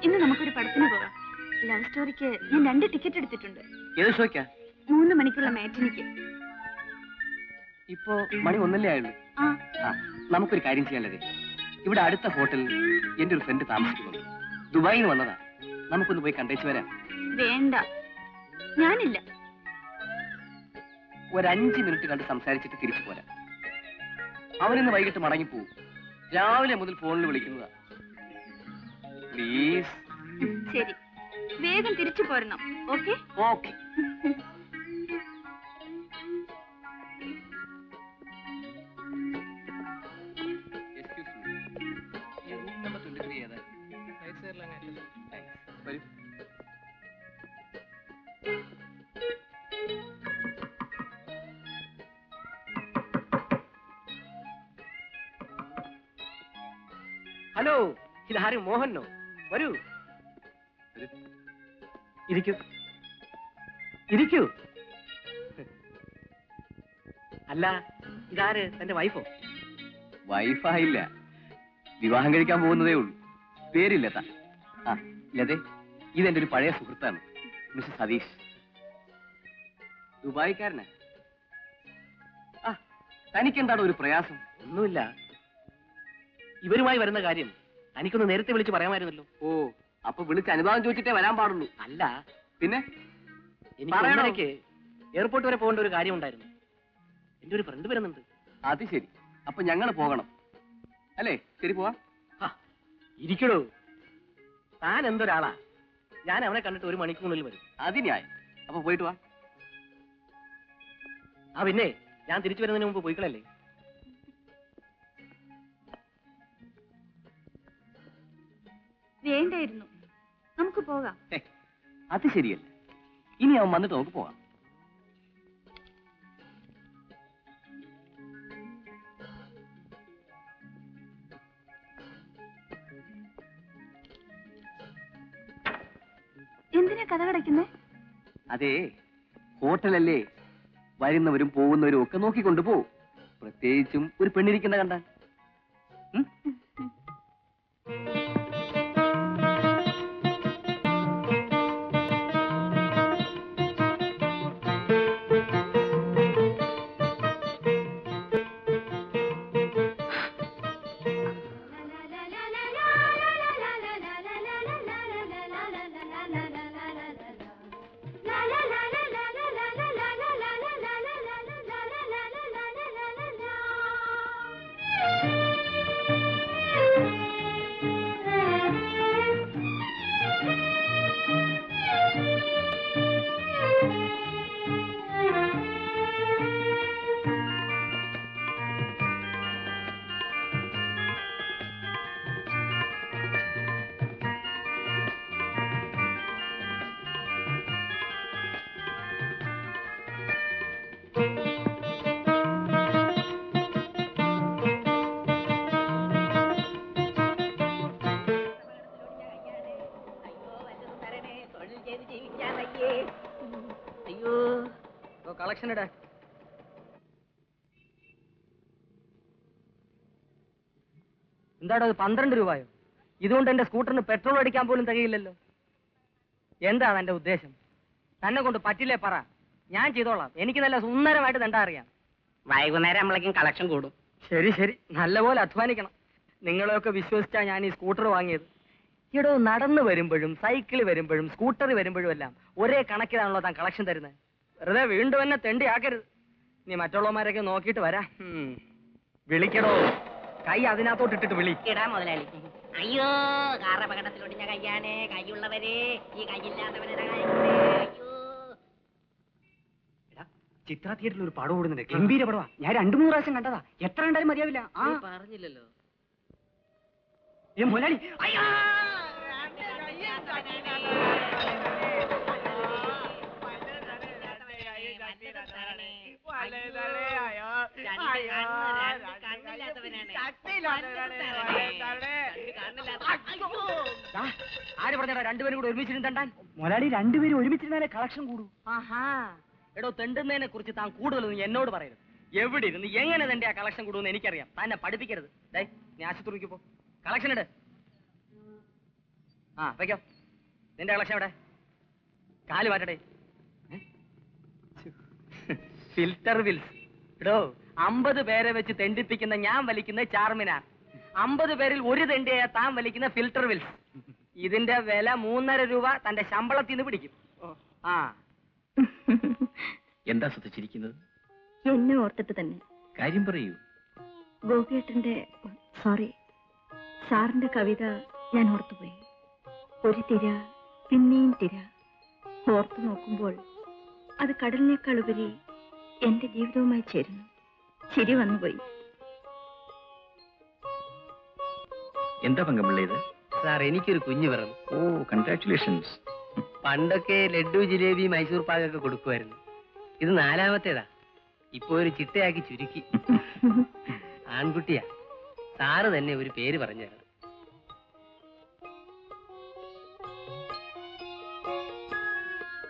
ഇന്ന് നമുക്കൊരു പടത്തിന് പോകാം. ലവ് സ്റ്റോറിക്ക് ഞാൻ 2 ടിക്കറ്റ് എടുത്തിട്ടുണ്ട്. ഏത് ഷോയ്ക്കാ? 3 മണിക്കുള്ള മാറ്റിനിക്ക്. ഇപ്പോ മണി 1 ആയുള്ളൂ. നമുക്കൊരു കാര്യം ചെയ്യാനല്ലേ, ഇവിടെ അടുത്ത ഹോട്ടലിൽ എന്റെ ഒരു ഫ്രണ്ട് താമസിക്കുന്നുണ്ട്. ദുബായിൽ നിന്ന് വന്നതാ. നമുക്കൊന്ന് പോയി കണ്ടേച്ചു വരാം. വേണ്ട, ഞാനില്ല. ഒരു 5 മിനിറ്റ് കണ്ട് സംസാരിച്ചിട്ട് തിരിച്ചു പോരാം. അവനിന്ന് വൈകിട്ട് മടങ്ങിപ്പോവും. രാവിലെ മുതൽ ഫോണിൽ വിളിക്കുന്നതാ. പ്ലീസ്. ശരി, വേഗം തിരിച്ചു പോരണം. Okay okay. ഹലോ, ഇതാരും മോഹനോ? വരൂ, ഇരിക്കൂ ഇരിക്കൂ. അല്ല, ഇതാര്? തന്റെ വൈഫോ? വൈഫായില്ല, വിവാഹം കഴിക്കാൻ പോകുന്നതേ ഉള്ളൂ. പേര് ലത. ആ ലതേ, ഇതെന്റെ ഒരു പഴയ സുഹൃത്താണ്, മിസ്റ്റർ സതീഷ്. ദുബായിക്കാരനാ. ആ, തനിക്കെന്താണ് ഒരു പ്രയാസം? ഒന്നുമില്ല. ഇവരുമായി വരുന്ന കാര്യം തനിക്കൊന്ന് നേരത്തെ വിളിച്ച് പറയാമായിരുന്നല്ലോ. ഓ, അപ്പൊ വിളിച്ച് അനുഭവം ചോദിച്ചിട്ടേ വരാൻ പാടുള്ളൂ. അല്ല പിന്നെ എനിക്ക് എയർപോർട്ട് വരെ പോകേണ്ട ഒരു കാര്യം ഉണ്ടായിരുന്നു. എന്റെ ഒരു ഫ്രണ്ട് വരുന്നുണ്ട്. അത് ശരി, അപ്പൊ ഞങ്ങൾ പോകണം അല്ലേ? ശരി, പോവാ. ഇരിക്കടോ, താൻ എന്തൊരാളാ. ഞാൻ അവനെ കണ്ടിട്ട് 1 മണിക്കൂറിനുള്ളിൽ വരും. അതിനായി. അപ്പൊ പോയിട്ട് വാ. ആ പിന്നെ, ഞാൻ തിരിച്ചു വരുന്നതിന് മുമ്പ് പോയിക്കളല്ലേ. വേണ്ടായിരുന്നു, നമുക്ക് പോകാം. അത് ശരിയല്ല. ഇനി അവൻ വന്നിട്ട് നമുക്ക് പോകാം. എന്തിനാ കഥ കടയ്ക്കുന്നേ? അതെ, ഹോട്ടലല്ലേ, വരുന്നവരും പോകുന്നവരും ഒക്കെ നോക്കിക്കൊണ്ട് പോവും. പ്രത്യേകിച്ചും ഒരു പെണ്ണിരിക്കുന്ന കണ്ടാൽ. കളക്ഷൻ ഇടാ. എന്താടോ 12 രൂപയോ? ഇതുകൊണ്ട് എന്റെ സ്കൂട്ടറിന് പെട്രോൾ അടിക്കാൻ പോലും തികയില്ലല്ലോ. എന്താണ് എന്റെ ഉദ്ദേശം? തന്നെ കൊണ്ട് പറ്റില്ലേ പറ, ഞാൻ ചെയ്തോളാം. എനിക്ക് നല്ല സുന്ദരമായിട്ട് തെണ്ടാ അറിയാം. വൈകുന്നേരം നമ്മളേക്കും കളക്ഷൻ കൂടും. ശരി ശരി, നല്ലപോലെ അധ്വാനിക്കണം. നിങ്ങളെയൊക്കെ വിശ്വസിച്ചാ ഞാൻ ഈ സ്കൂട്ടർ വാങ്ങിയത്. ഇടോ, നടന്നു വരുമ്പോഴും സൈക്കിളിൽ വരുമ്പോഴും സ്കൂട്ടറിൽ വരുമ്പോഴും എല്ലാം ഒരേ കണക്കിലാണല്ലോ താൻ കളക്ഷൻ തരുന്നത്. വെറുതെ വീണ്ടും എന്നെ തെണ്ടിയാക്കരുത്. നീ മറ്റുള്ളവന്മാരൊക്കെ നോക്കിയിട്ട് വരാ. വിളിക്കടോ, കൈ അതിനകത്തോട്ട് ഇട്ടിട്ട് വിളിക്കടാ മുതലാളി. അയ്യോ, കാറപകടത്തിലൊടിഞ്ഞ കയ്യാണേ. കൈയുള്ളവരെ ഈ കൈയില്ലാത്തവരെ ചിത്ര തിയേറ്ററിൽ ഒരു പടം ഓടുന്നുണ്ട്. ഗംഭീര പടവാ. ഞാൻ 2-3 പ്രാവശ്യം കണ്ടതാ. എത്ര കണ്ടാലും മതിയാവില്ല. ആ പറഞ്ഞില്ലല്ലോ. മുതലാളി, ആര് പറഞ്ഞാ രണ്ടുപേരും കൂടെ ഒരുമിച്ചിരുന്ന് തണ്ടാൻ? മുതലാളി, 2 പേരും ഒരുമിച്ചിരുന്നാലേ കളക്ഷൻ കൂടൂ. ആഹാ, എടോ, തെണ്ടുന്നതിനെ കുറിച്ച് താൻ കൂടുതലൊന്നും എന്നോട് പറയരുത്. എവിടെ ഇരുന്ന് എങ്ങനെ തന്റെ ആ കളക്ഷൻ കൂടുമെന്ന് എനിക്കറിയാം. തന്നെ പഠിപ്പിക്കരുത്. നീ ആശുപത്രിക്ക് പോ. കളക്ഷൻ ഇട്. ആ വയ്ക്കോ. നിന്റെ കളക്ഷൻ എവിടെ? കാല് മാറ്റടേ. ഫിൽറ്റർ വിൽസ് ഇടോ. 50 പേരെ വെച്ച് തെണ്ടിപ്പിക്കുന്ന ഞാൻ വലിക്കുന്ന ചാർമിനാർ. 50 പേരിൽ ഒരു തെണ്ടിയായ താൻ വലിക്കുന്ന ഫിൽറ്റർ വിൽസ്. ഇതിന്റെ വില 3.5 രൂപ തന്റെ ശമ്പളത്തിൽ നിന്ന് പിടിക്കും. ആ എന്താ ശ്രദ്ധിച്ചിരിക്കുന്നത്? എന്നെ ഓർത്തിട്ട് തന്നെ. കാര്യം പറയൂ. ഗോപിയേട്ടന്റെ സോറി സാറിന്റെ കവിത ഞാൻ ഓർത്തുപോയി. ഒരു തിര പിന്നെയും തിര. ഓർത്തു നോക്കുമ്പോൾ അത് കടലിനേക്കാൾ ഉപരി എന്റെ ജീവിതവുമായി ചേരുന്നു. ചിരി വന്നുപോയി. എന്താ പങ്കമുള്ള ഇത്? സാർ, എനിക്കൊരു കുഞ്ഞു പിറന്നു. ഓ, കൺഗ്രാറ്റുലേഷൻസ്. പണ്ടൊക്കെ ലഡ്ഡു, ജിലേബി, മൈസൂർ പാകൊക്കെ കൊടുക്കുമായിരുന്നു. ഇത് 4ാമത്തേതാ. ഇപ്പൊ ഒരു ചിട്ടയാക്കി ചുരുക്കി. ആൺകുട്ടിയാ. സാറ് തന്നെ ഒരു പേര് പറഞ്ഞു തരണം.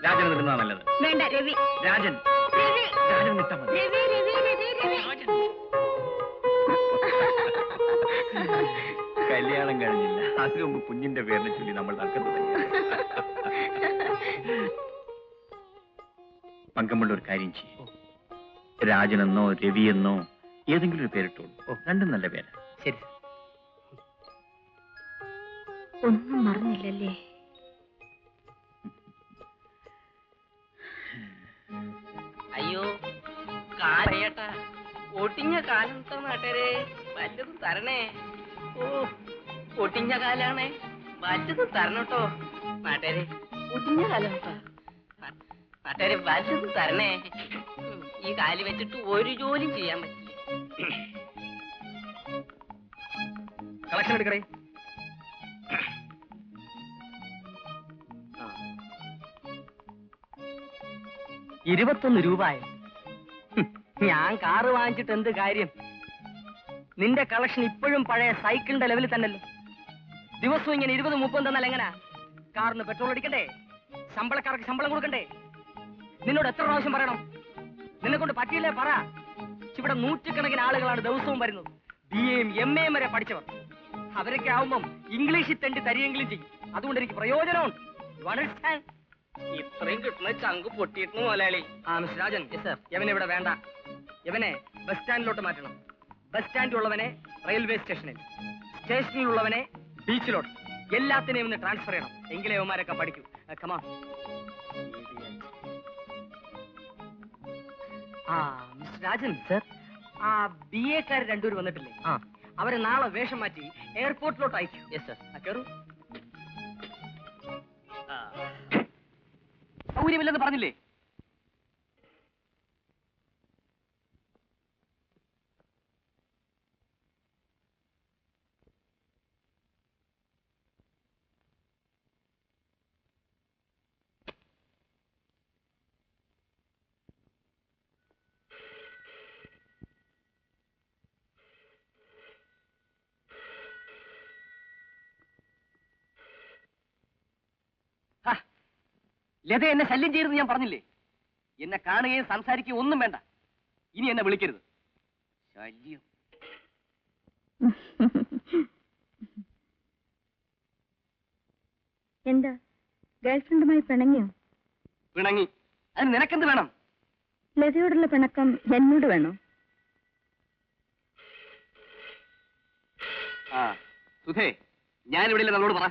രാജൻ നിൽക്കുന്നതാ നല്ലത്. വേണ്ട രവി. രാജൻ രവി. രാജൻ നിൽത്താ മതി. രവി രവി രവി രവി. കല്യാണം കഴിഞ്ഞില്ല, അതിനു മുമ്പ് കുഞ്ഞിന്റെ പേരിനെ ചൊല്ലി നമ്മൾ നടക്കുന്നത്. പങ്കമുള്ള ഒരു കാര്യം ചെയ്യും. രാജനെന്നോ രവിയെന്നോ ഏതെങ്കിലും ഒരു പേരിട്ടോളൂ. രണ്ടും നല്ല പേര്. ശരി. ഒന്നും മറന്നില്ലല്ലേ? അയ്യോ കാലയേട്ടാ, ഒട്ടിഞ്ഞ കാലത്തെ നാട്ടരെ വല്ലതും തരണേ. ഓ ഒട്ടിഞ്ഞ കാലാണേ, വല്ലതും തരണട്ടോ നാട്ടരെ. ഒട്ടിഞ്ഞ കാലം നാട്ടരെ, വല്ലതും തരണേ. ഈ കാല് വെച്ചിട്ട് ഒരു ജോലിയും ചെയ്യാൻ പറ്റില്ല. കളക്ഷൻ എടുക്കണേ. 21 രൂപയോ? ഞാൻ കാറ് വാങ്ങിച്ചിട്ട് എന്ത് കാര്യം? നിന്റെ കളക്ഷൻ ഇപ്പോഴും പഴയ സൈക്കിളിന്റെ ലെവലിൽ തന്നെയല്ലോ. ദിവസവും ഇങ്ങനെ 20-30 തന്നാൽ എങ്ങനാ? കാറിന് പെട്രോൾ അടിക്കണ്ടേ? ശമ്പളക്കാർക്ക് ശമ്പളം കൊടുക്കണ്ടേ? നിന്നോട് എത്ര പ്രാവശ്യം പറയണം? നിന്നെ കൊണ്ട് പറ്റിയില്ലേ പറ. ഇവിടെ 100കണക്കിന് ആളുകളാണ് ദിവസവും വരുന്നത്. BA-യും MA-യും വരെ പഠിച്ചവർ. അവരൊക്കെ ആവുമ്പം ഇംഗ്ലീഷിൽ തെണ്ടി തരിയെങ്കിലും ചെയ്യും. അതുകൊണ്ട് എനിക്ക് പ്രയോജനമുണ്ട്. ഇത്രയും കിട്ടുന്ന ചങ്ക് പൊട്ടിയിരുന്നു മുതലാളി. ആ മിസ്റ്റർ രാജൻ, യവനെ ഇവിടെ വേണ്ട. യവനെ ബസ് സ്റ്റാൻഡിലോട്ട് മാറ്റണം. ബസ് സ്റ്റാൻഡിലുള്ളവനെ റെയിൽവേ സ്റ്റേഷനിൽ, സ്റ്റേഷനിലുള്ളവനെ ബീച്ചിലോട്ട്, എല്ലാത്തിനെയും ഒന്ന് ട്രാൻസ്ഫർ ചെയ്യണം. എങ്കിലേ അവന്മാരൊക്കെ പഠിക്കൂ. കമാ. ആ മിസ്റ്റർ രാജൻ സർ, ആ BA-ക്കാർ 2 പേര് വന്നിട്ടില്ലേ? അവരെ നാളെ വേഷം മാറ്റി എയർപോർട്ടിലോട്ട് അയക്കൂ. Yes sir. കയറൂ. സൗകര്യമില്ലെന്ന് പറഞ്ഞില്ലേ? ലത എന്നെ ശല്യം ചെയ്തെന്ന് ഞാൻ പറഞ്ഞില്ലേ? എന്നെ കാണുകയും സംസാരിക്കുകയും ഒന്നും വേണ്ട. ഇനി എന്നെ വിളിക്കരുത്. ശല്യം. എന്താ ഗേൾഫ്രണ്ടുമായി പിണങ്ങിയോ? പിണങ്ങി. അതിന് നിനക്കെന്ത് വേണം? ലതയോടുള്ള പിണക്കം എന്നോട് വേണോ? ആ സുധേ, ഞാനിവിടെ ഇല്ല, നമ്മളോട് പറ.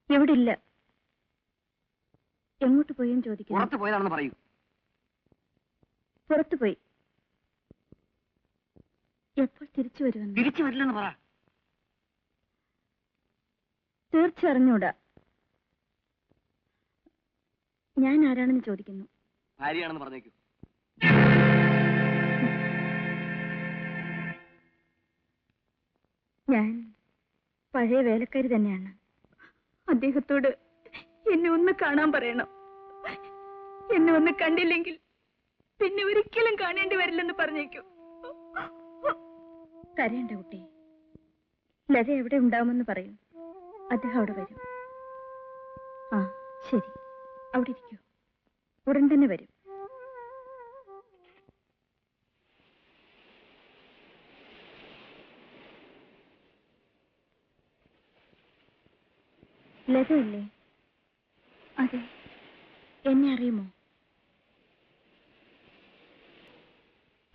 എവിടെ ഇല്ല. എങ്ങോട്ട് പോയെന്ന് ചോദിക്കുന്നു. പുറത്ത് പോയതാണെന്ന് പറയൂ. പുറത്തു പോയി. എപ്പോൾ തിരിച്ചു വരുമെന്ന്? തിരിച്ചു വരില്ലെന്ന് പറ. തീർച്ചയറിഞ്ഞൂടാ. ഞാൻ ആരാണെന്ന് ചോദിക്കുന്നു. ഭാര്യയാണെന്ന് പറഞ്ഞേക്കൂ. ഞാൻ പഴയ വേലക്കാരി തന്നെയാണ്. അദ്ദേഹത്തോട് എന്നെ ഒന്ന് കാണാൻ പറയണം. എന്നെ ഒന്ന് കണ്ടില്ലെങ്കിൽ പിന്നെ ഒരിക്കലും കാണേണ്ടി വരില്ലെന്ന് പറഞ്ഞേക്കൂ. കരയണ്ട കുട്ടി. ലത എവിടെ ഉണ്ടാവുമെന്ന് പറയൂ. അദ്ദേഹം അവിടെ വരും. ആ ശരി, അവിടെ ഇരിക്കൂ. ഉടൻ തന്നെ വരും. ലതയല്ലേ? അതെ. എന്നെ അറിയുമോ?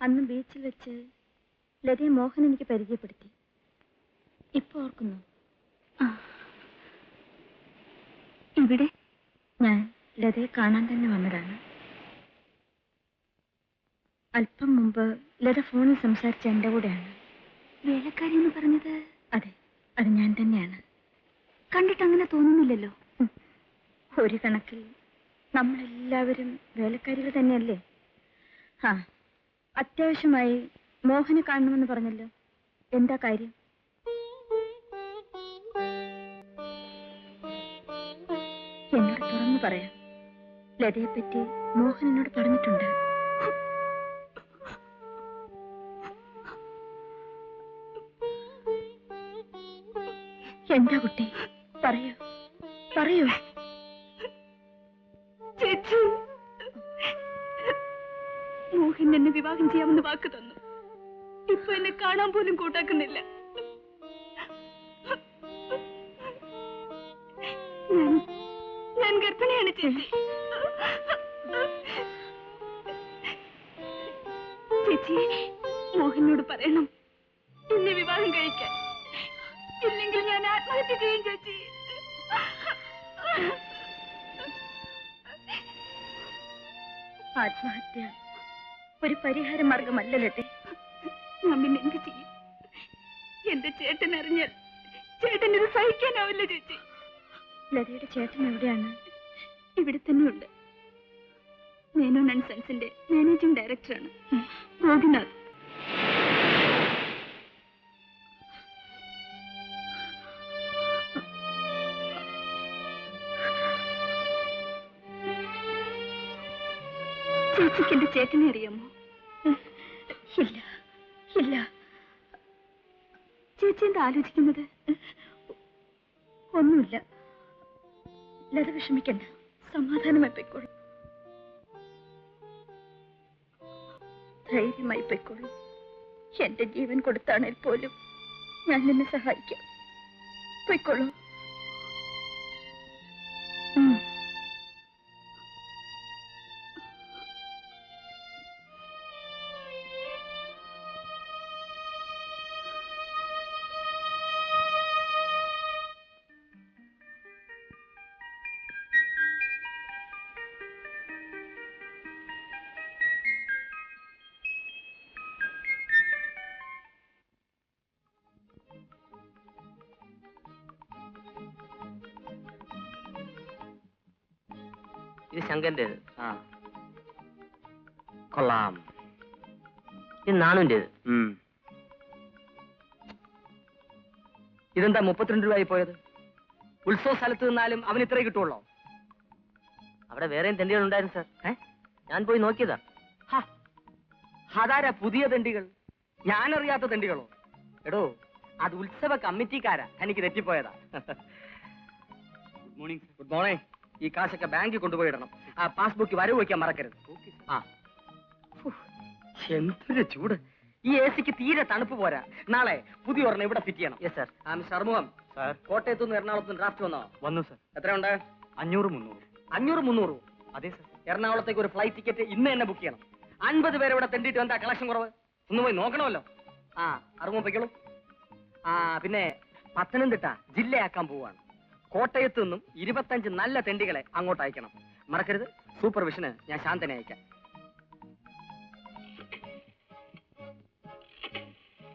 അന്ന് ബീച്ചിൽ വെച്ച് ലതയെ മോഹൻ എനിക്ക് പരിചയപ്പെടുത്തി. ഇപ്പൊ ഓർക്കുന്നു. ഇവിടെ ഞാൻ ലതയെ കാണാൻ തന്നെ വന്നതാണ്. അല്പം മുമ്പ് ലത ഫോണിൽ സംസാരിച്ച എന്റെ കൂടെയാണ്. വേലക്കാരി എന്ന് പറഞ്ഞത്? അതെ, അത് ഞാൻ തന്നെയാണ്. കണ്ടിട്ട് അങ്ങനെ തോന്നുന്നില്ലല്ലോ. ഒരു കണക്കിൽ നമ്മളെല്ലാവരും വേലക്കാരികൾ തന്നെയല്ലേ? ആ, അത്യാവശ്യമായി മോഹനെ കാണണമെന്ന് പറഞ്ഞല്ലോ. എന്താ കാര്യം? എന്നോട് തുറന്നു പറയാം. ലതയെപ്പറ്റി മോഹൻ എന്നോട് പറഞ്ഞിട്ടുണ്ട്. എന്താ കുട്ടി, പറയൂ പറയൂ. ചേച്ചി, മോഹൻ എന്നെ വിവാഹം ചെയ്യാമെന്ന് വാക്ക് തന്നു. ഇപ്പൊ എന്നെ കാണാൻ പോലും കൂട്ടാക്കുന്നില്ല. ഞാൻ ഗർഭിണിയാണ് ചേച്ചി. ചേച്ചി, മോഹനോട് പറയണം എന്നെ വിവാഹം കഴിക്കാൻ. ഇല്ലെങ്കിൽ ഞാൻ ആത്മഹത്യ ചെയ്യും ചേച്ചി. ആത്മഹത്യ ഒരു പരിഹാര മാർഗമല്ല ലതേ. ഞാൻ പിന്നെ എന്ത് ചെയ്യും? എന്റെ ചേട്ടൻ അറിഞ്ഞാൽ ചേട്ടനത് സഹിക്കാനാവില്ല ചേച്ചി. ലതയുടെ ചേട്ടൻ എവിടെയാണ്? ഇവിടെ തന്നെയുണ്ട്. മേനോൻ ആൻഡ് സൺസിന്റെ മാനേജിംഗ് ഡയറക്ടറാണ് ഗോപിനാഥ്. ചേച്ചിക്ക് എന്റെ ചേട്ടനെ അറിയാമോ? ഇല്ല ഇല്ല. ചേച്ചി എന്താ ആലോചിക്കുന്നത്? ഒന്നുമില്ല. ലത വിഷമിക്കണ്ട, സമാധാനമായി പൊയ്ക്കോളൂ. ധൈര്യമായി പൊയ്ക്കോളൂ. എന്റെ ജീവൻ കൊടുത്താണേൽ പോലും ഞാൻ നിന്നെ സഹായിക്കാം. പൊയ്ക്കോളൂ. ഇത് ശങ്കന്റേത്. ആ, കൊള്ളാം. ഇത് നാണുന്റേത്. ഇതെന്താ 32 രൂപയായി പോയത്? ഉത്സവ സ്ഥലത്ത് നിന്നാലും അവന് ഇത്രേ കിട്ടുള്ളോ? അവിടെ വേറെയും തെണ്ടികൾ ഉണ്ടായിരുന്നു സാർ. ഞാൻ പോയി നോക്കിയതാ. അതാരാ പുതിയ തെണ്ടികൾ? ഞാനറിയാത്ത തെണ്ടികളോ? എടോ, അത് ഉത്സവ കമ്മിറ്റിക്കാരാ. എനിക്ക് തെറ്റിപ്പോയതാ. Good morning. Good morning. ഈ കാശൊക്കെ ബാങ്കിൽ കൊണ്ടുപോയിടണം. ആ പാസ്ബുക്ക് വരവ് വയ്ക്കാൻ മറക്കരുത്. ആ, എന്തൊരു ചൂട്! ഈ എ സിക്ക് തീരെ തണുപ്പ് പോരാ. നാളെ പുതിയ ഒരെണ്ണം ഇവിടെ ഫിറ്റ് ചെയ്യണം. Yes sir. ആ, മിസ്റ്റർ അറുമുഖം, സാർ. കോട്ടയത്തു നിന്ന് എറണാകുളത്ത് ഡ്രാഫ്റ്റ് വന്നോ? വന്നു സാർ. എത്രയുണ്ട്? 500 300. 500 300. അതെ സാർ. എറണാകുളത്തേക്ക് ഒരു ഫ്ലൈറ്റ് ടിക്കറ്റ് ഇന്ന് തന്നെ ബുക്ക് ചെയ്യണം. 50 പേരെ ഇവിടെ തെണ്ടിയിട്ട് എന്താ കളക്ഷൻ കുറവ്? ഒന്ന് പോയി നോക്കണമല്ലോ. ആ, അറുമുഖം പൊയ്ക്കോളൂ. ആ, പിന്നെ പത്തനംതിട്ട ജില്ലയാക്കാൻ പോവാണ്. കോട്ടയത്ത് നിന്നും 25 നല്ല തെണ്ടികളെ അങ്ങോട്ട് അയക്കണം. മറക്കരുത്. സൂപ്പർവിഷന് ഞാൻ ശാന്തനെ അയക്കാം.